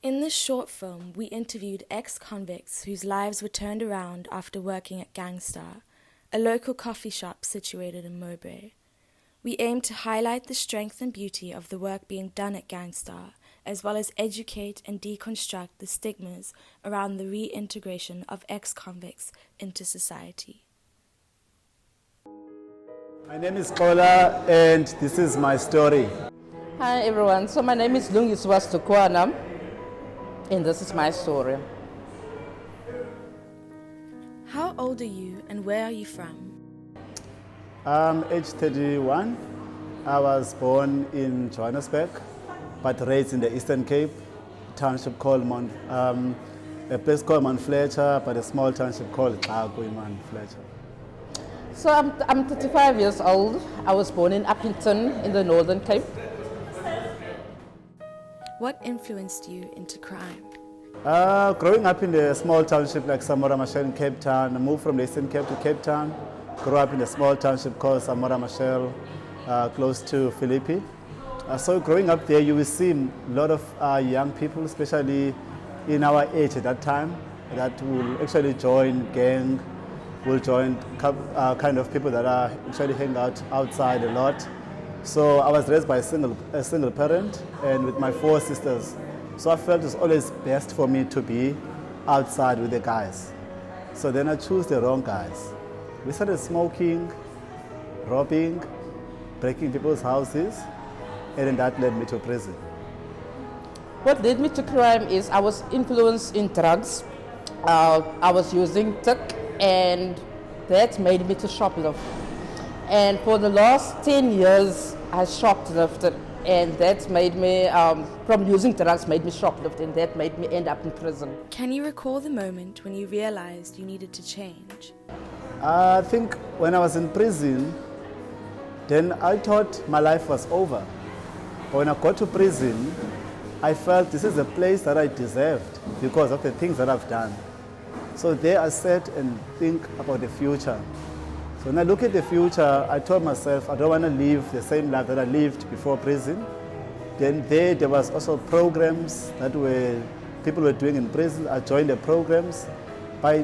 In this short film, we interviewed ex-convicts whose lives were turned around after working at Gangstar, a local coffee shop situated in Mowbray. We aim to highlight the strength and beauty of the work being done at Gangstar, as well as educate and deconstruct the stigmas around the reintegration of ex-convicts into society. My name is Kola and this is my story. Hi everyone, so my name is Lungiswa Stukwana and this is my story. How old are you and where are you from? I'm age 31. I was born in Johannesburg, but raised in the Eastern Cape, township called a place called Mount Fletcher, but a small township called Xaku in Mount Fletcher. So I'm 35 years old. I was born in Appington in the Northern Cape. What influenced you into crime? Growing up in a small township like Samora Machel in Cape Town, I moved from the Eastern Cape to Cape Town. Grew up in a small township called Samora Machel, close to Philippi. So growing up there, you will see a lot of young people, especially in our age at that time, that will actually join gang, will join kind of people that are actually hang out outside a lot. So I was raised by a single parent and with my 4 sisters. So I felt it's always best for me to be outside with the guys. So then I chose the wrong guys. We started smoking, robbing, breaking people's houses, and then that led me to prison. What led me to crime is I was influenced in drugs. I was using tik and that made me to shoplift. And for the last 10 years, I shoplifted, and that made me, from using drugs, made me shoplift, and that made me end up in prison. Can you recall the moment when you realized you needed to change? I think when I was in prison, then I thought my life was over. But when I got to prison, I felt this is a place that I deserved because of the things that I've done. So there I sat and think about the future. So when I look at the future, I told myself I don't want to live the same life that I lived before prison. Then there was also programs that people were doing in prison. I joined the programs. By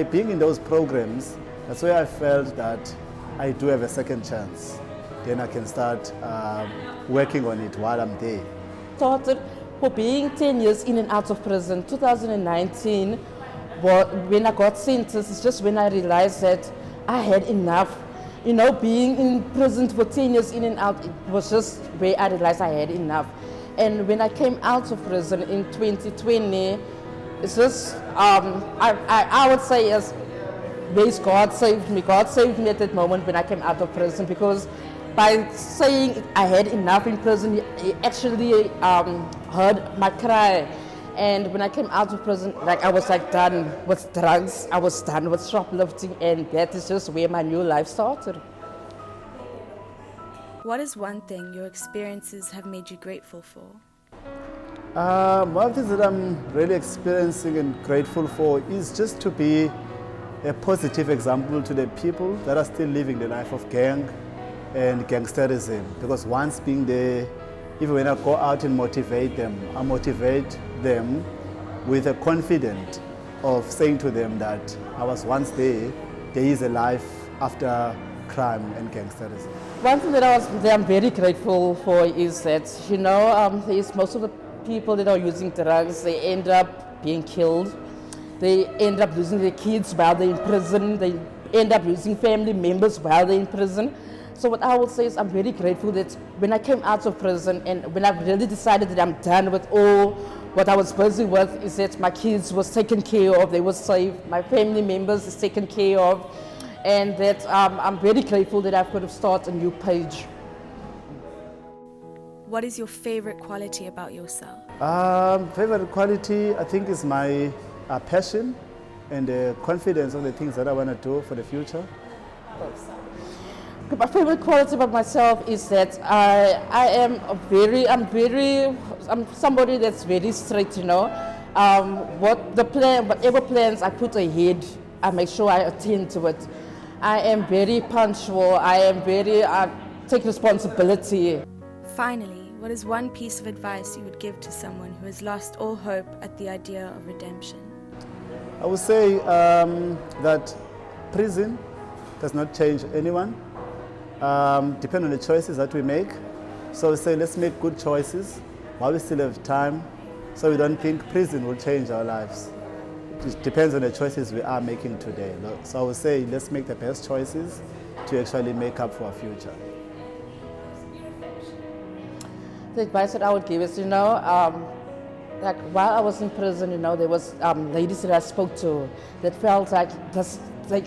being in those programs, that's where I felt that I do have a second chance. Then I can start working on it while I'm there. Started for being 10 years in and out of prison. 2019, when I got sentenced, it's just when I realized that I had enough. You know, being in prison for 10 years in and out, it was just where I realized I had enough. And when I came out of prison in 2020, it's just, I would say, yes, God saved me. God saved me at that moment when I came out of prison, because by saying I had enough in prison, he actually heard my cry. And when I came out of prison, I was done with drugs, I was done with shoplifting, and that is just where my new life started. What is one thing your experiences have made you grateful for? One thing that I'm really experiencing and grateful for is just to be a positive example to the people that are still living the life of gang and gangsterism. Because once being there, even when I go out and motivate them, I motivate them with a confidence of saying to them that I was once there is a life after crime and gangsterism. One thing that I'm very grateful for is that, most of the people that are using drugs, they end up being killed. They end up losing their kids while they're in prison. They end up losing family members while they're in prison. So what I would say is I'm very grateful that when I came out of prison and when I really decided that I'm done with all what I was busy with, is that my kids was taken care of, they were safe, my family members is taken care of, and that I'm very grateful that I could have started a new page. What is your favorite quality about yourself? Favorite quality, I think, is my passion and the confidence of the things that I want to do for the future. My favorite quality about myself is that I'm somebody that's very straight, whatever plans I put ahead, I make sure I attend to it. I am very punctual, I take responsibility. Finally, what is one piece of advice you would give to someone who has lost all hope at the idea of redemption? I would say that prison does not change anyone, depending on the choices that we make. So we say let's make good choices while we still have time, so we don't think prison will change our lives. It just depends on the choices we are making today. So I would say let's make the best choices to actually make up for our future. The advice that I would give is, like while I was in prison, there was ladies that I spoke to that felt like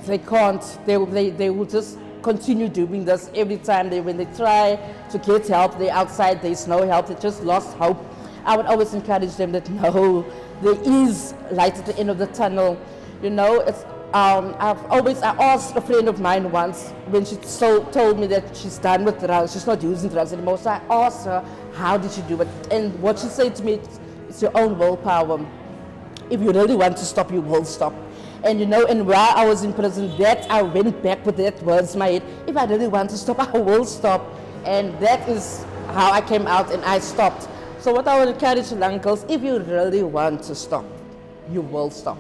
they can't, they will just continue doing this every time when they try to get help, they're outside, there's no help, they just lost hope. I would always encourage them that no, there is light at the end of the tunnel. I asked a friend of mine once when she told me that she's done with drugs, she's not using drugs anymore. So I asked her, how did she do it? And what she said to me, it's your own willpower. If you really want to stop, you will stop. And and while I was in prison, I went back with that words in my head. If I really want to stop, I will stop. And that is how I came out and I stopped. So what I would encourage the uncles, if you really want to stop, you will stop.